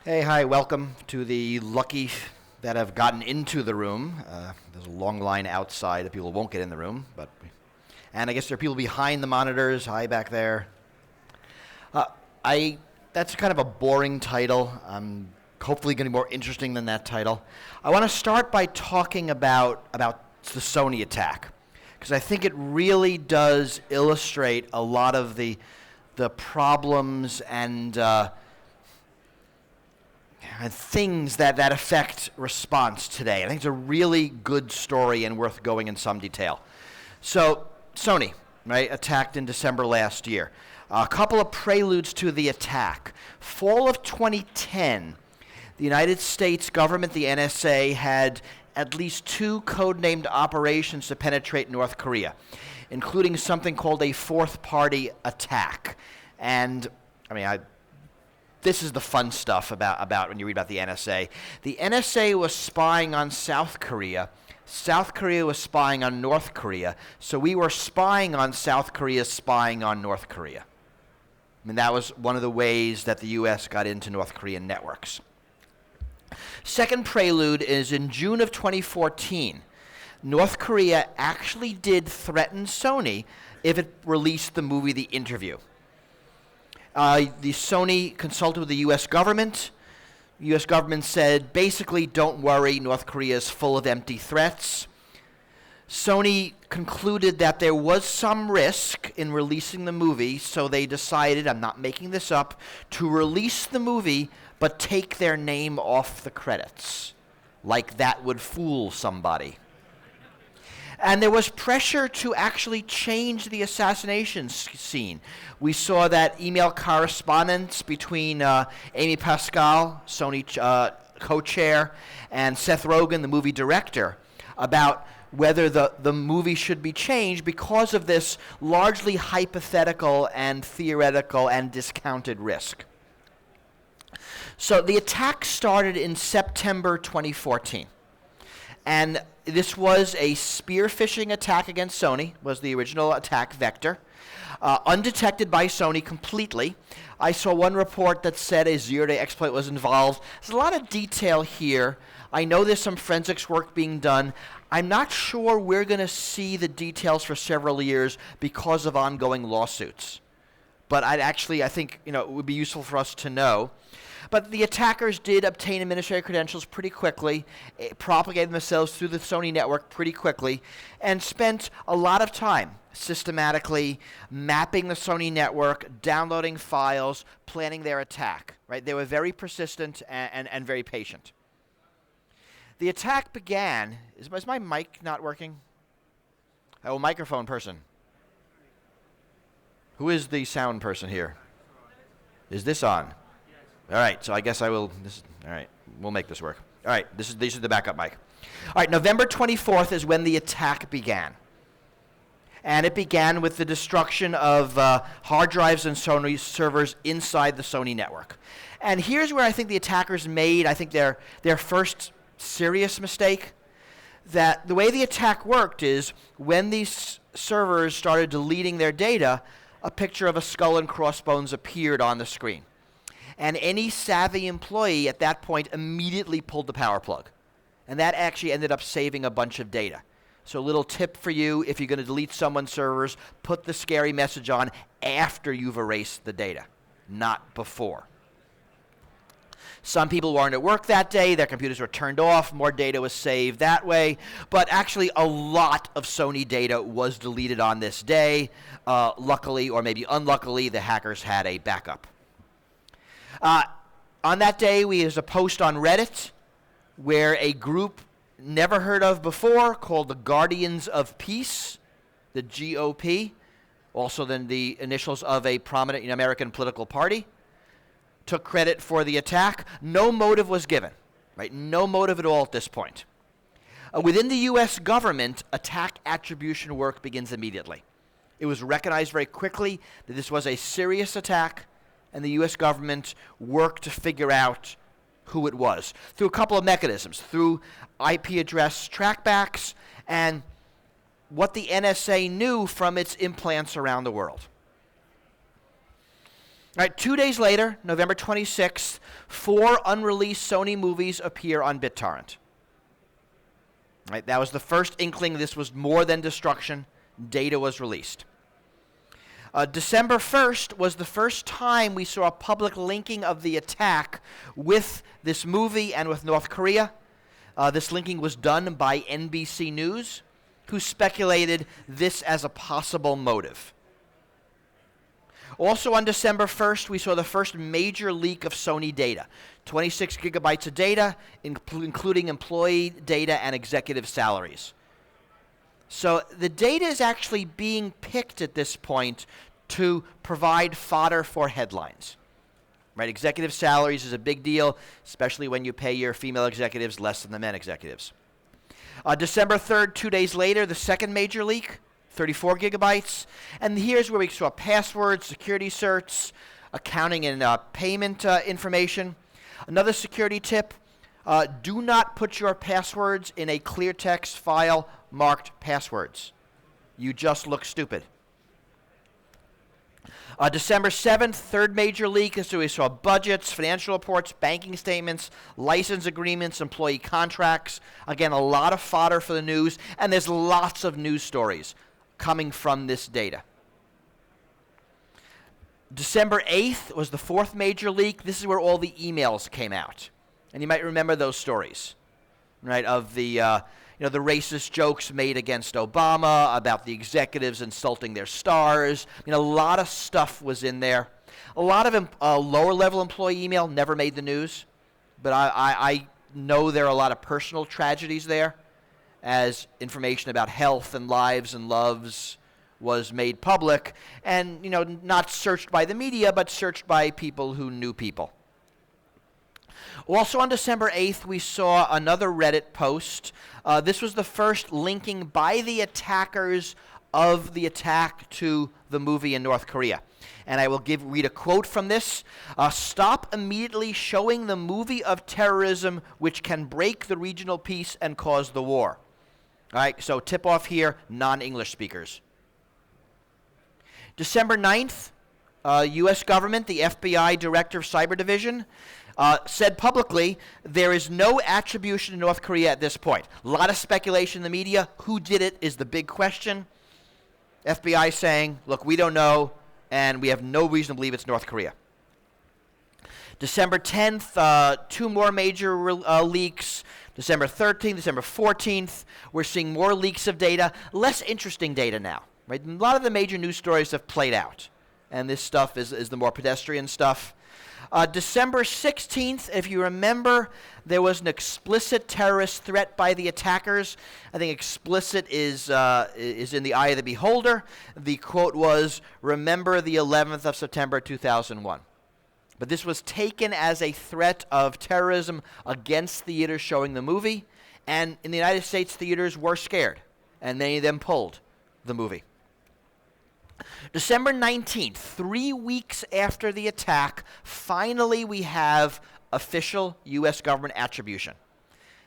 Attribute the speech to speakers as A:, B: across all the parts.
A: Hey, hi, welcome to the lucky that have gotten into the room. There's a long line outside of people who won't get in the room, and I guess there are people behind the monitors. Hi, back there. That's kind of a boring title. I'm hopefully going to be more interesting than that title. I want to start by talking about the Sony attack, because I think it really does illustrate a lot of the problems and things that affect response today. I think it's a really good story and worth going in some detail. So, Sony, right, attacked in December last year. A couple of preludes to the attack. Fall of 2010, the United States government, the NSA, had at least two codenamed operations to penetrate North Korea, including something called a fourth-party attack. And, this is the fun stuff about when you read about the NSA. The NSA was spying on South Korea. South Korea was spying on North Korea. So we were spying on South Korea, spying on North Korea. That was one of the ways that the U.S. got into North Korean networks. Second prelude is in June of 2014. North Korea actually did threaten Sony if it released the movie The Interview. The Sony consulted with the U.S. government. The U.S. government said, basically, don't worry, North Korea is full of empty threats. Sony concluded that there was some risk in releasing the movie, so they decided, I'm not making this up, to release the movie but take their name off the credits. Like that would fool somebody. And there was pressure to actually change the assassination scene. We saw that email correspondence between Amy Pascal, Sony co-chair, and Seth Rogen, the movie director, about whether the movie should be changed because of this largely hypothetical and theoretical and discounted risk. So the attack started in September 2014. And this was a spear phishing attack against Sony, was the original attack vector, undetected by Sony completely. I saw one report that said a zero-day exploit was involved. There's a lot of detail here. I know there's some forensics work being done. I'm not sure we're going to see the details for several years because of ongoing lawsuits. But I think it would be useful for us to know. But the attackers did obtain administrative credentials pretty quickly, propagated themselves through the Sony network pretty quickly, and spent a lot of time systematically mapping the Sony network, downloading files, planning their attack. Right? They were very persistent and very patient. The attack began. Is my mic not working? Oh, microphone person. Who is the sound person here? Is this on? All right, so I guess I will. All right, we'll make this work. All right, this is the backup mic. All right, November 24th is when the attack began. And it began with the destruction of hard drives and Sony servers inside the Sony network. And here's where I think the attackers made, I think, their first serious mistake. That the way the attack worked is when these servers started deleting their data, a picture of a skull and crossbones appeared on the screen. And any savvy employee at that point immediately pulled the power plug. And that actually ended up saving a bunch of data. So a little tip for you, if you're going to delete someone's servers, put the scary message on after you've erased the data, not before. Some people weren't at work that day. Their computers were turned off. More data was saved that way. But actually, a lot of Sony data was deleted on this day. Luckily, or maybe unluckily, the hackers had a backup. On that day, there's a post on Reddit where a group never heard of before called the Guardians of Peace, the GOP, also then the initials of a prominent American political party, took credit for the attack. No motive was given, right? No motive at all at this point. Within the U.S. government, attack attribution work begins immediately. It was recognized very quickly that this was a serious attack, and the U.S. government worked to figure out who it was through a couple of mechanisms, through IP address trackbacks and what the NSA knew from its implants around the world. All right, 2 days later, November 26th, 4 unreleased Sony movies appear on BitTorrent. Right, that was the first inkling this was more than destruction. Data was released. December 1st was the first time we saw a public linking of the attack with this movie and with North Korea. This linking was done by NBC News, who speculated this as a possible motive. Also on December 1st, we saw the first major leak of Sony data. 26 gigabytes of data, including employee data and executive salaries. So the data is actually being picked at this point to provide fodder for headlines. Right? Executive salaries is a big deal, especially when you pay your female executives less than the men executives. December 3rd, 2 days later, the second major leak, 34 gigabytes. And here's where we saw passwords, security certs, accounting and payment information. Another security tip, do not put your passwords in a clear text file marked passwords. You just look stupid. December 7th, third major leak, so we saw budgets, financial reports, banking statements, license agreements, employee contracts. Again, a lot of fodder for the news, and there's lots of news stories coming from this data. December 8th was the fourth major leak. This is where all the emails came out. And you might remember those stories, right, of the the racist jokes made against Obama, about the executives insulting their stars. A lot of stuff was in there. A lot of lower-level employee email never made the news, but I know there are a lot of personal tragedies there, as information about health and lives and loves was made public, and not searched by the media, but searched by people who knew people. Also on December 8th, we saw another Reddit post. This was the first linking by the attackers of the attack to the movie in North Korea. And I will read a quote from this. Stop immediately showing the movie of terrorism which can break the regional peace and cause the war. All right, so tip off here, non-English speakers. December 9th, U.S. government, the FBI Director of Cyber Division, said publicly there is no attribution in North Korea at this point. A lot of speculation in the media. Who did it is the big question. FBI saying, look, we don't know, and we have no reason to believe it's North Korea. December 10th, 2 more major leaks. December 13th, December 14th, we're seeing more leaks of data. Less interesting data now. Right? A lot of the major news stories have played out, and this stuff is the more pedestrian stuff. December 16th, if you remember, there was an explicit terrorist threat by the attackers. I think explicit is in the eye of the beholder. The quote was, "Remember the 11th of September 2001." But this was taken as a threat of terrorism against theaters showing the movie, and in the United States, theaters were scared, and many of them pulled the movie. December 19th, 3 weeks after the attack, finally we have official U.S. government attribution.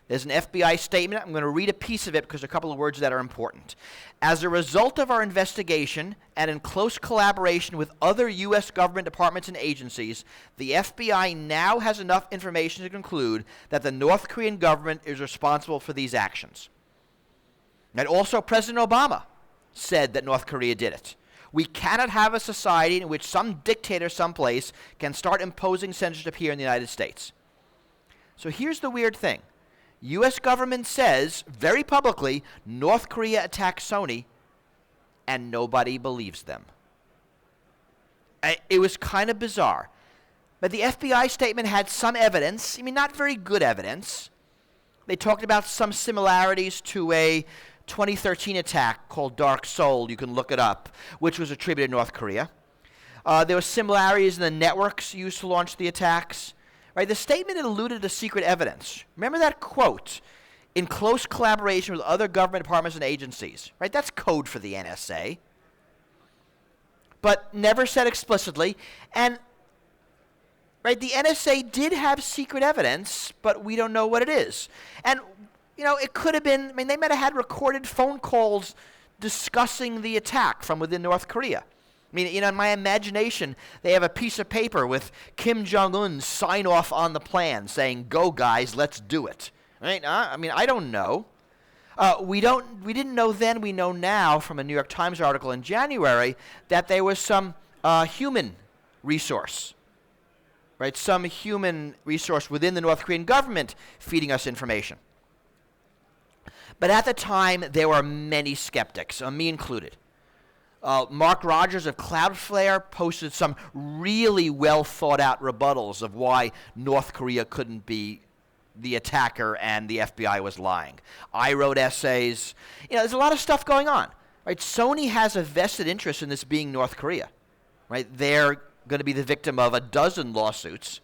A: There's an FBI statement. I'm going to read a piece of it because there are a couple of words that are important. As a result of our investigation and in close collaboration with other U.S. government departments and agencies, the FBI now has enough information to conclude that the North Korean government is responsible for these actions. And also President Obama said that North Korea did it. We cannot have a society in which some dictator someplace can start imposing censorship here in the United States. So here's the weird thing. U.S. government says very publicly North Korea attacked Sony, and nobody believes them. It was kind of bizarre. But the FBI statement had some evidence, not very good evidence. They talked about some similarities to a 2013 attack called Dark Soul, you can look it up, which was attributed to North Korea. There were similarities in the networks used to launch the attacks. Right? The statement alluded to secret evidence. Remember that quote, in close collaboration with other government departments and agencies. Right? That's code for the NSA. But never said explicitly. And right, the NSA did have secret evidence, but we don't know what it is. And it could have been, they might have had recorded phone calls discussing the attack from within North Korea. I mean, in my imagination, they have a piece of paper with Kim Jong-un's sign off on the plan saying, "Go guys, let's do it." Right? I mean, I don't know. We didn't know then, we know now from a New York Times article in January that there was some human resource, right? Some human resource within the North Korean government feeding us information. But at the time, there were many skeptics, me included. Mark Rogers of Cloudflare posted some really well thought out rebuttals of why North Korea couldn't be the attacker and the FBI was lying. I wrote essays. There's a lot of stuff going on, right? Sony has a vested interest in this being North Korea, right? They're going to be the victim of a dozen lawsuits.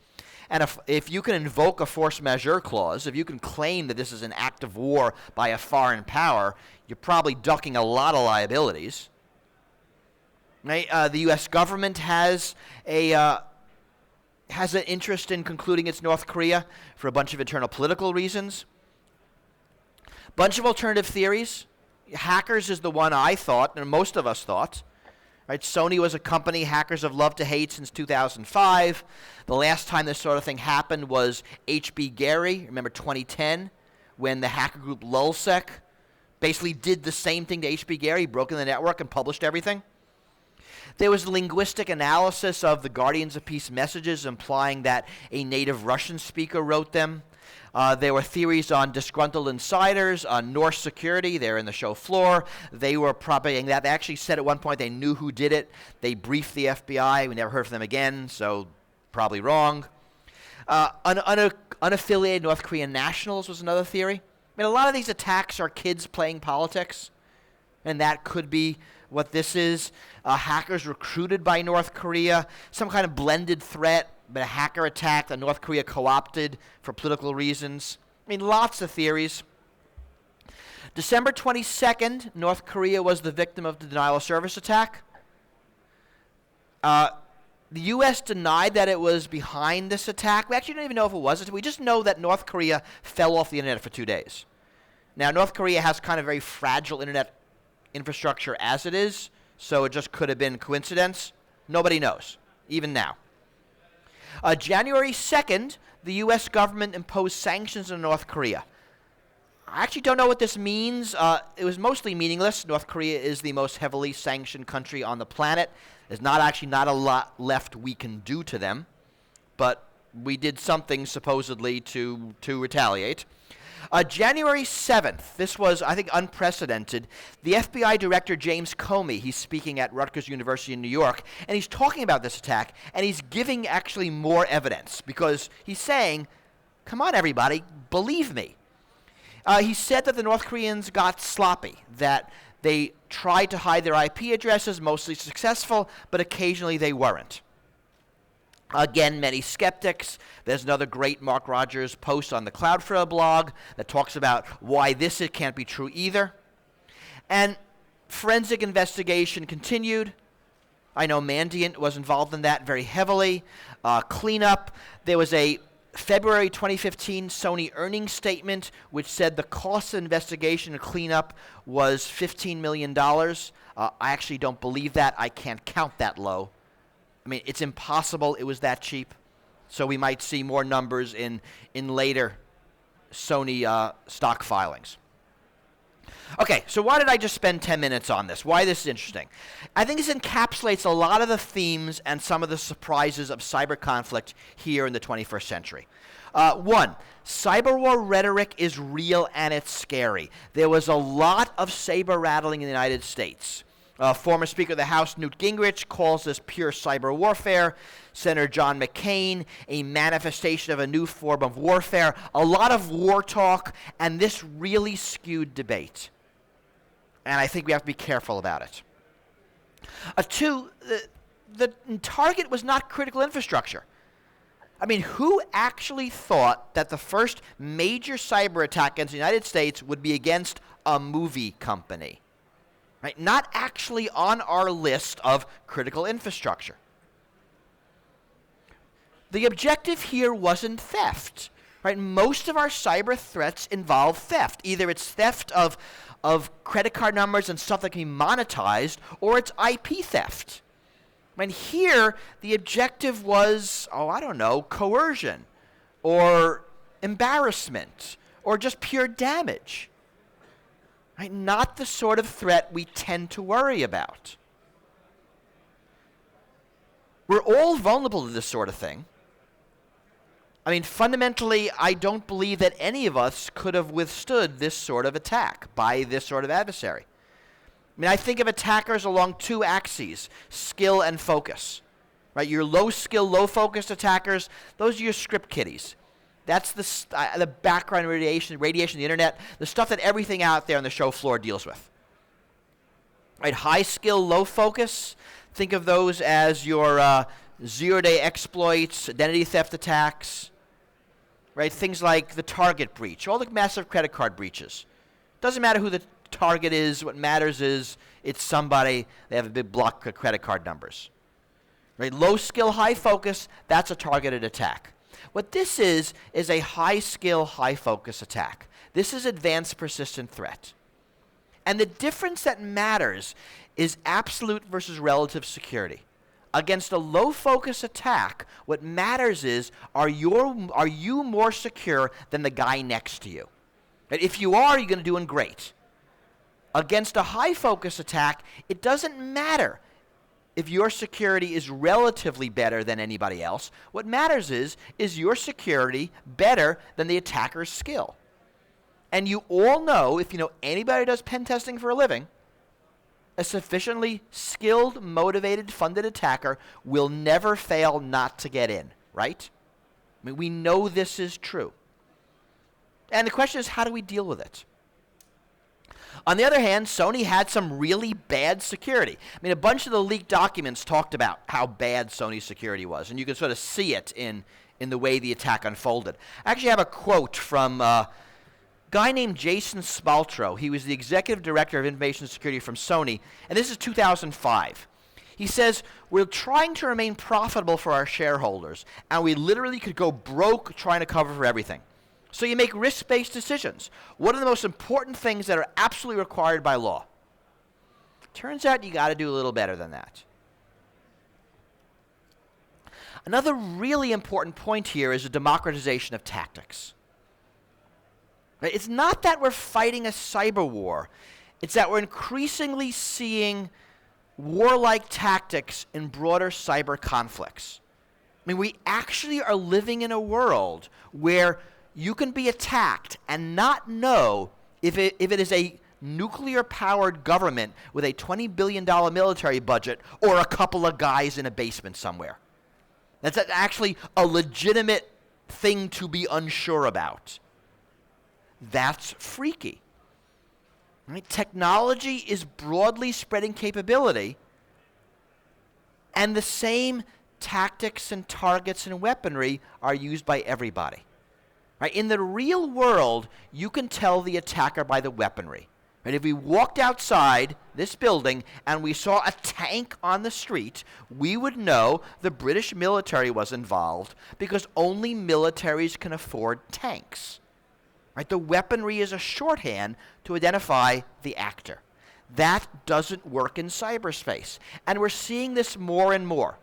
A: And if you can invoke a force majeure clause, if you can claim that this is an act of war by a foreign power, you're probably ducking a lot of liabilities. Right? The U.S. government has an interest in concluding it's North Korea for a bunch of internal political reasons. Bunch of alternative theories. Hackers is the one I thought, and most of us thought. Right? Sony was a company hackers have loved to hate since 2005. The last time this sort of thing happened was H.B. Gary, remember 2010, when the hacker group Lulzsec basically did the same thing to H.B. Gary, broke in the network and published everything. There was linguistic analysis of the Guardians of Peace messages implying that a native Russian speaker wrote them. There were theories on disgruntled insiders, on Norse Security. They're in the show floor. They were propagating that. They actually said at one point they knew who did it. They briefed the FBI. We never heard from them again, so probably wrong. Unaffiliated North Korean nationals was another theory. I mean, a lot of these attacks are kids playing politics, and that could be what this is. Hackers recruited by North Korea, some kind of blended threat, but a hacker attack that North Korea co-opted for political reasons. I mean, lots of theories. December 22nd, North Korea was the victim of the denial of service attack. The U.S. denied that it was behind this attack. We actually don't even know if it was. We just know that North Korea fell off the internet for 2 days. Now, North Korea has kind of very fragile internet infrastructure as it is, so it just could have been coincidence. Nobody knows, even now. January 2nd, the U.S. government imposed sanctions on North Korea. I actually don't know what this means. It was mostly meaningless. North Korea is the most heavily sanctioned country on the planet. There's not a lot left we can do to them, but we did something supposedly to retaliate. January 7th, this was, I think, unprecedented. The FBI Director James Comey, he's speaking at Rutgers University in New York, and he's talking about this attack, and he's giving actually more evidence, because he's saying, come on, everybody, believe me. He said that the North Koreans got sloppy, that they tried to hide their IP addresses, mostly successful, but occasionally they weren't. Again, many skeptics. There's another great Mark Rogers post on the Cloudflare blog that talks about why this can't be true either. And forensic investigation continued. I know Mandiant was involved in that very heavily. Cleanup. There was a February 2015 Sony earnings statement which said the cost of investigation and cleanup was $15 million. I actually don't believe that. I can't count that low. I mean, it's impossible it was that cheap. So we might see more numbers in later Sony stock filings. Okay, so why did I just spend 10 minutes on this? Why this is interesting? I think this encapsulates a lot of the themes and some of the surprises of cyber conflict here in the 21st century. One, cyber war rhetoric is real and it's scary. There was a lot of saber rattling in the United States. Former Speaker of the House Newt Gingrich calls this pure cyber warfare. Senator John McCain, a manifestation of a new form of warfare. A lot of war talk, and this really skewed debate. And I think we have to be careful about it. Two, the target was not critical infrastructure. I mean, who actually thought that the first major cyber attack against the United States would be against a movie company? Right? Not actually on our list of critical infrastructure. The objective here wasn't theft. Right? Most of our cyber threats involve theft. Either it's theft of credit card numbers and stuff that can be monetized, or it's IP theft. I mean, here, the objective was, I don't know, coercion or embarrassment or just pure damage. Right? Not the sort of threat we tend to worry about. We're all vulnerable to this sort of thing. I mean, fundamentally, I don't believe that any of us could have withstood this sort of attack by this sort of adversary. I mean, I think of attackers along two axes, skill and focus. Right? Your low-skill, low-focused attackers, those are your script kiddies. That's the background radiation, the internet, the stuff that everything out there on the show floor deals with. Right? High skill, low focus, think of those as your zero-day exploits, identity theft attacks, right? Things like the Target breach, all the massive credit card breaches. Doesn't matter who the target is. What matters is it's somebody, they have a big block of credit card numbers. Right? Low skill, high focus, that's a targeted attack. What this is a high skill, high focus attack. This is advanced persistent threat. And the difference that matters is absolute versus relative security. Against a low focus attack, what matters is, are you more secure than the guy next to you? And if you are, you're going to do great. Against a high focus attack, it doesn't matter if your security is relatively better than anybody else. What matters is your security better than the attacker's skill? And you all know, if you know anybody who does pen testing for a living, a sufficiently skilled, motivated, funded attacker will never fail not to get in, right? I mean, we know this is true. And the question is, how do we deal with it? On the other hand, Sony had some really bad security. I mean, a bunch of the leaked documents talked about how bad Sony's security was, and you can sort of see it in the way the attack unfolded. I actually have a quote from a guy named Jason Spaltro. He was the executive director of information security from Sony, and this is 2005. He says, "We're trying to remain profitable for our shareholders, and we literally could go broke trying to cover for everything. So you make risk-based decisions. What are the most important things that are absolutely required by law?" Turns out you got to do a little better than that. Another really important point here is the democratization of tactics. Right? It's not that we're fighting a cyber war. It's that we're increasingly seeing warlike tactics in broader cyber conflicts. I mean, we actually are living in a world where you can be attacked and not know if it is a nuclear-powered government with a $20 billion military budget or a couple of guys in a basement somewhere. That's actually a legitimate thing to be unsure about. That's freaky. Right? Technology is broadly spreading capability, and the same tactics and targets and weaponry are used by everybody. Right? In the real world, you can tell the attacker by the weaponry. Right? If we walked outside this building and we saw a tank on the street, we would know the British military was involved because only militaries can afford tanks. Right? The weaponry is a shorthand to identify the actor. That doesn't work in cyberspace, and we're seeing this more and more.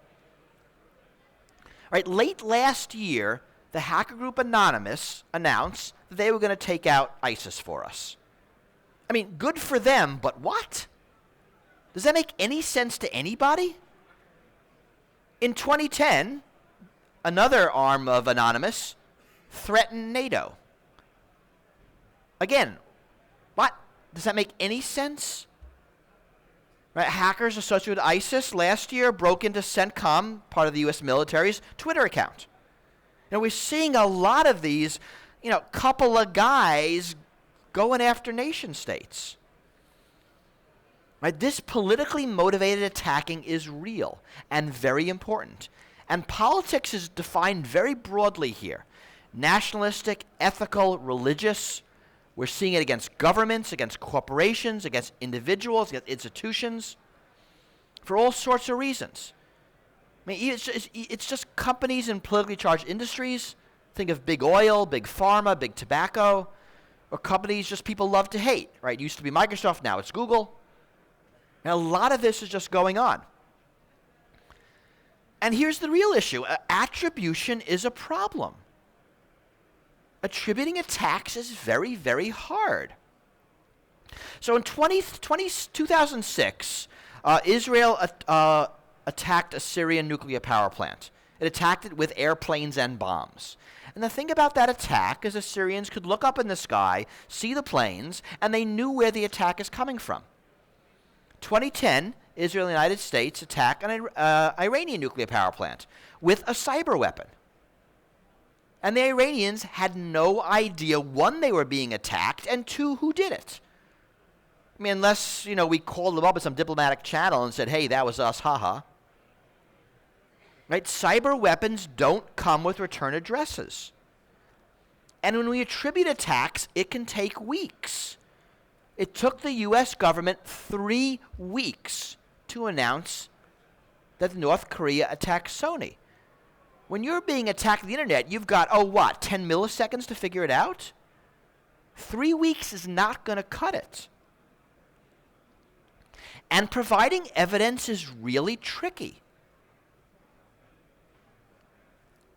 A: Right? Late last year, the hacker group Anonymous announced that they were going to take out ISIS for us. I mean, good for them, but what? Does that make any sense to anybody? In 2010, another arm of Anonymous threatened NATO. Again, what? Does that make any sense? Right? Hackers associated with ISIS last year broke into CENTCOM, part of the U.S. military's Twitter account. And we're seeing a lot of these, couple of guys going after nation states. Right? This politically motivated attacking is real and very important. And politics is defined very broadly here. Nationalistic, ethical, religious. We're seeing it against governments, against corporations, against individuals, against institutions, for all sorts of reasons. I mean, it's just companies in politically charged industries. Think of big oil, big pharma, big tobacco, or companies just people love to hate, right? It used to be Microsoft, now it's Google. And a lot of this is just going on. And here's the real issue. Attribution is a problem. Attributing attacks is very, very hard. So in 2006, Israel attacked a Syrian nuclear power plant. It attacked it with airplanes and bombs. And the thing about that attack is the Syrians could look up in the sky, see the planes, and they knew where the attack is coming from. 2010, Israel and the United States attack an Iranian nuclear power plant with a cyber weapon. And the Iranians had no idea, one, they were being attacked, and two, who did it. I mean, unless, we called them up at some diplomatic channel and said, hey, that was us, haha. Right? Cyber weapons don't come with return addresses. And when we attribute attacks, it can take weeks. It took the U.S. government 3 weeks to announce that North Korea attacked Sony. When you're being attacked on the internet, you've got, 10 milliseconds to figure it out? 3 weeks is not going to cut it. And providing evidence is really tricky,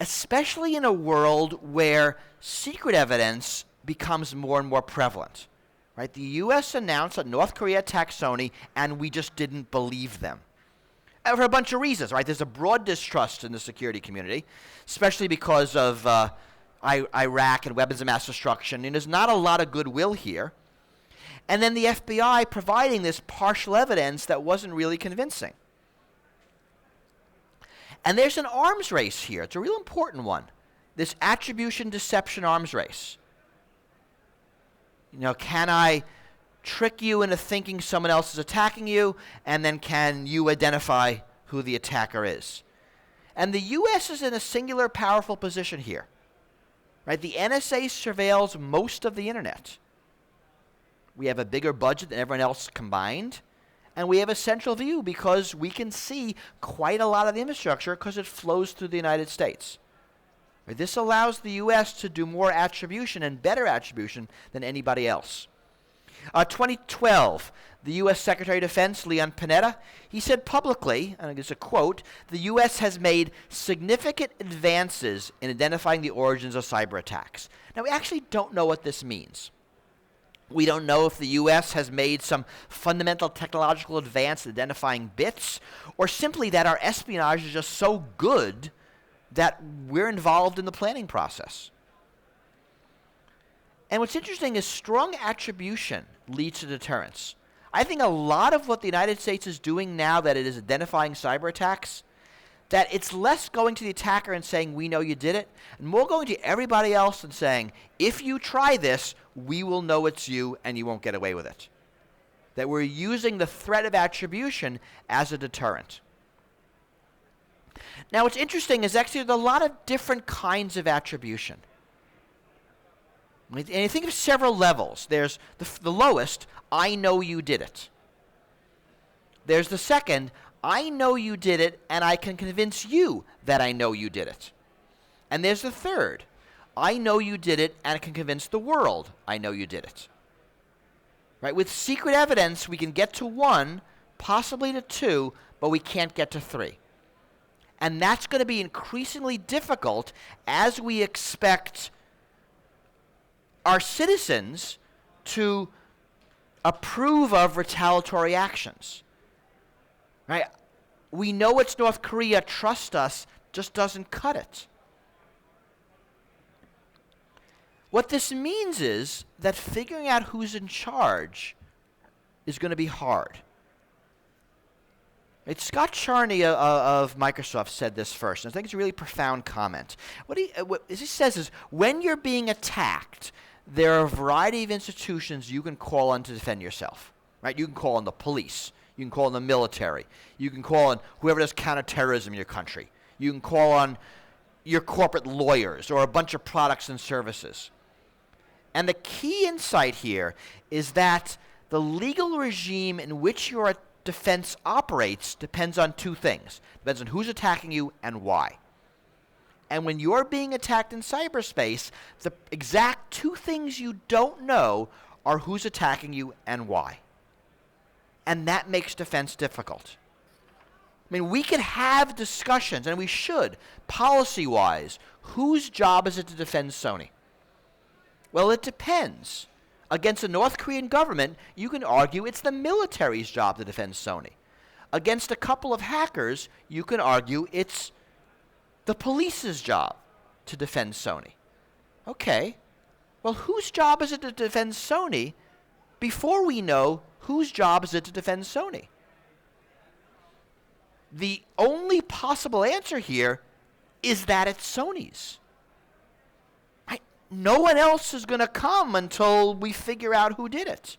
A: especially in a world where secret evidence becomes more and more prevalent. Right? The U.S. announced that North Korea attacked Sony, and we just didn't believe them. For a bunch of reasons, right? There's a broad distrust in the security community, especially because of Iraq and weapons of mass destruction, and there's not a lot of goodwill here. And then the FBI providing this partial evidence that wasn't really convincing. And there's an arms race here. It's a real important one. This attribution deception arms race. Can I trick you into thinking someone else is attacking you, and then can you identify who the attacker is? And the U.S. is in a singular powerful position here. Right? The NSA surveils most of the internet. We have a bigger budget than everyone else combined, and we have a central view because we can see quite a lot of the infrastructure because it flows through the United States. This allows the U.S. to do more attribution and better attribution than anybody else. 2012, the U.S. Secretary of Defense, Leon Panetta, he said publicly, and it's a quote, the U.S. has made significant advances in identifying the origins of cyber attacks. Now, we actually don't know what this means. We don't know if the U.S. has made some fundamental technological advance in identifying bits, or simply that our espionage is just so good that we're involved in the planning process. And what's interesting is strong attribution leads to deterrence. I think a lot of what the United States is doing now that it is identifying cyber attacks, that it's less going to the attacker and saying, we know you did it, and more going to everybody else and saying, if you try this, we will know it's you and you won't get away with it. That we're using the threat of attribution as a deterrent. Now, what's interesting is actually there's a lot of different kinds of attribution. And you think of several levels. There's the lowest, I know you did it. There's the second, I know you did it, and I can convince you that I know you did it. And there's the third, I know you did it, and I can convince the world I know you did it. Right? With secret evidence, we can get to 1, possibly to 2, but we can't get to 3. And that's going to be increasingly difficult as we expect our citizens to approve of retaliatory actions. Right? We know it's North Korea, trust us, just doesn't cut it. What this means is that figuring out who's in charge is going to be hard. Scott Charney of Microsoft said this first, and I think it's a really profound comment. What he says is, when you're being attacked, there are a variety of institutions you can call on to defend yourself. Right? You can call on the police. You can call on the military. You can call on whoever does counterterrorism in your country. You can call on your corporate lawyers or a bunch of products and services. And the key insight here is that the legal regime in which your defense operates depends on 2 things. Depends on who's attacking you and why. And when you're being attacked in cyberspace, the exact 2 things you don't know are who's attacking you and why. And that makes defense difficult. I mean, we can have discussions, and we should, policy-wise. Whose job is it to defend Sony? Well, it depends. Against the North Korean government, you can argue it's the military's job to defend Sony. Against a couple of hackers, you can argue it's the police's job to defend Sony. Okay. Well, whose job is it to defend Sony before we know whose job is it to defend Sony? The only possible answer here is that it's Sony's. No one else is going to come until we figure out who did it.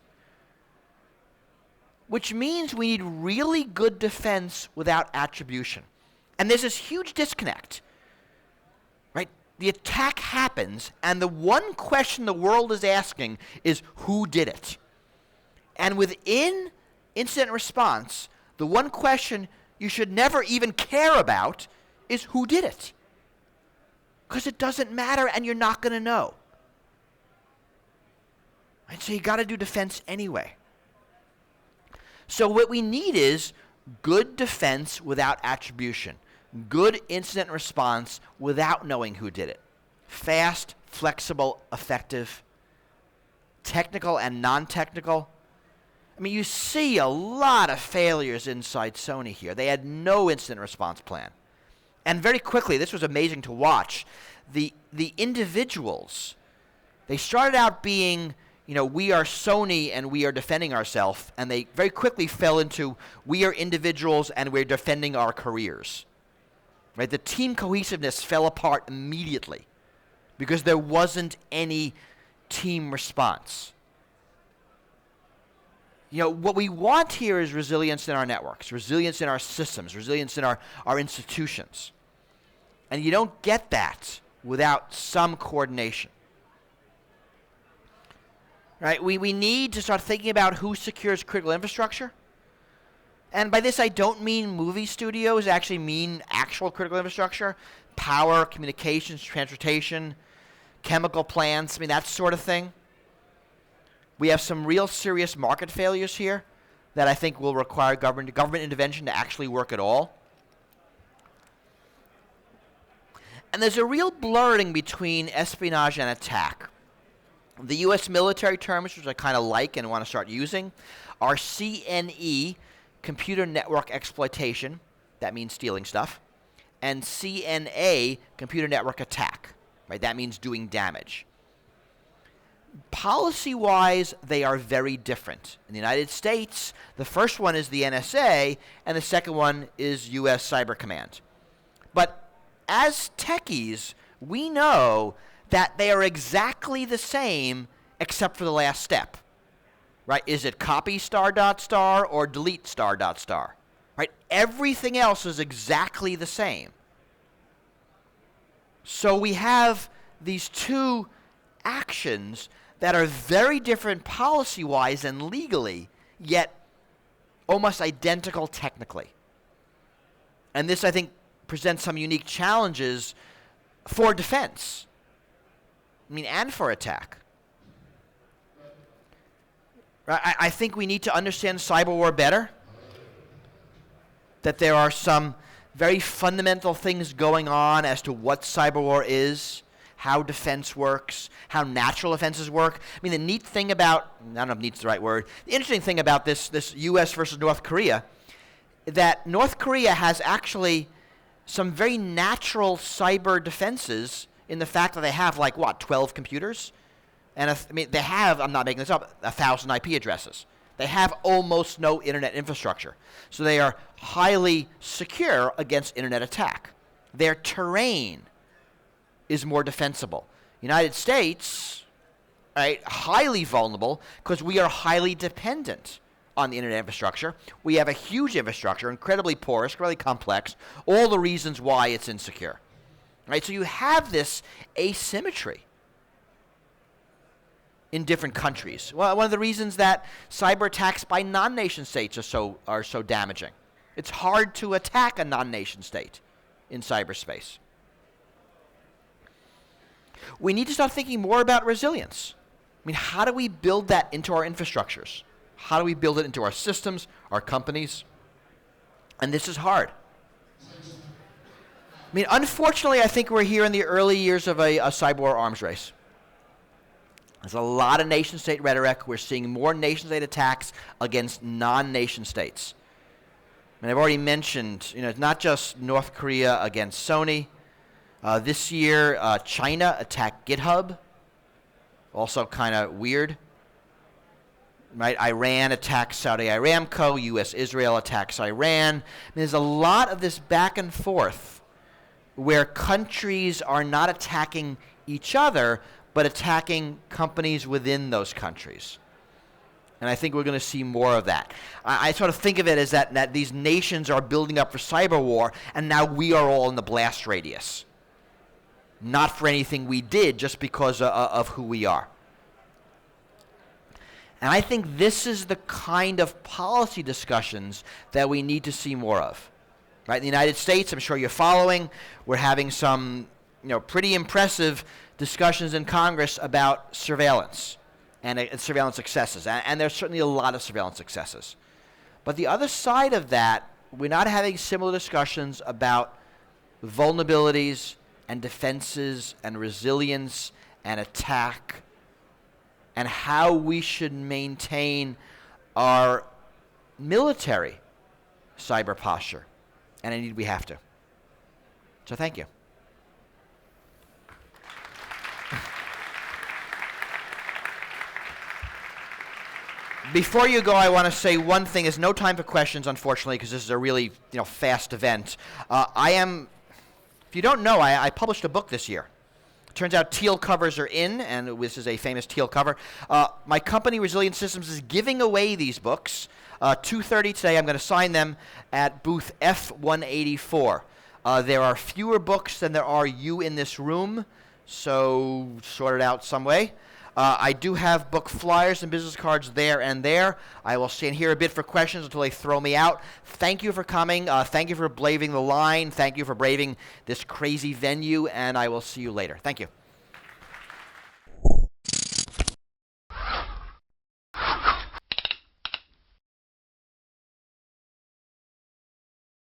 A: Which means we need really good defense without attribution. And there's this huge disconnect. Right? The attack happens, and the one question the world is asking is who did it? And within incident response, the one question you should never even care about is who did it. Because it doesn't matter and you're not going to know. And so you got to do defense anyway. So what we need is good defense without attribution. Good incident response without knowing who did it. Fast, flexible, effective. Technical and non-technical. I mean, you see a lot of failures inside Sony here. They had no incident response plan. And very quickly, this was amazing to watch, the individuals, they started out being, we are Sony and we are defending ourselves, and they very quickly fell into, we are individuals and we're defending our careers. Right? The team cohesiveness fell apart immediately because there wasn't any team response. What we want here is resilience in our networks, resilience in our systems, resilience in our institutions. And you don't get that without some coordination. Right? We need to start thinking about who secures critical infrastructure. And by this I don't mean movie studios, I actually mean actual critical infrastructure, power, communications, transportation, chemical plants, that sort of thing. We have some real serious market failures here that I think will require government intervention to actually work at all. And there's a real blurring between espionage and attack. The U.S. military terms, which I kind of like and want to start using, are CNE, computer network exploitation, that means stealing stuff, and CNA, computer network attack, right? That means doing damage. Policy-wise, they are very different. In the United States, the first one is the NSA, and the second one is U.S. Cyber Command. But as techies, we know that they are exactly the same except for the last step. Right? Is it copy star dot star or delete star dot star? Right? Everything else is exactly the same. So we have these two actions that are very different policy-wise and legally, yet almost identical technically. And this, I think, presents some unique challenges for defense. And for attack. I think we need to understand cyber war better. That there are some very fundamental things going on as to what cyber war is, how defense works, how natural defenses work. The neat thing about, I don't know if neat's the right word, the interesting thing about this U.S. versus North Korea, that North Korea has actually some very natural cyber defenses in the fact that they have 12 computers? And they have, I'm not making this up, 1,000 IP addresses. They have almost no internet infrastructure. So they are highly secure against internet attack. Their terrain is more defensible. United States, right, highly vulnerable because we are highly dependent on the internet infrastructure. We have a huge infrastructure, incredibly porous, incredibly complex, all the reasons why it's insecure. Right? So you have this asymmetry in different countries. Well, one of the reasons that cyber attacks by non-nation states are so damaging. It's hard to attack a non-nation state in cyberspace. We need to start thinking more about resilience. How do we build that into our infrastructures? How do we build it into our systems, our companies? And this is hard. I mean, unfortunately, I think we're here in the early years of a cyber war arms race. There's a lot of nation-state rhetoric. We're seeing more nation-state attacks against non-nation states. And I've already mentioned, it's not just North Korea against Sony. This year, China attacked GitHub. Also kind of weird. Right? Iran attacks Saudi Aramco. U.S.-Israel attacks Iran. I mean, there's a lot of this back and forth where countries are not attacking each other, but attacking companies within those countries. And I think we're going to see more of that. I sort of think of it as that these nations are building up for cyber war, and now we are all in the blast radius. Not for anything we did, just because of who we are. And I think this is the kind of policy discussions that we need to see more of. Right? In the United States, I'm sure you're following, we're having some pretty impressive discussions in Congress about surveillance and surveillance successes. And there's certainly a lot of surveillance successes. But the other side of that, we're not having similar discussions about vulnerabilities and defenses and resilience and attack and how we should maintain our military cyber posture. And indeed we have to. So thank you. Before you go, I want to say one thing. There's no time for questions, unfortunately, because this is a really fast event. If you don't know, I published a book this year. It turns out teal covers are in, and this is a famous teal cover. My company, Resilient Systems, is giving away these books. 2:30 today, I'm going to sign them at booth F184. There are fewer books than there are you in this room, so sort it out some way. I do have book flyers and business cards there and there. I will stand here a bit for questions until they throw me out. Thank you for coming. Thank you for braving the line. Thank you for braving this crazy venue, and I will see you later. Thank you.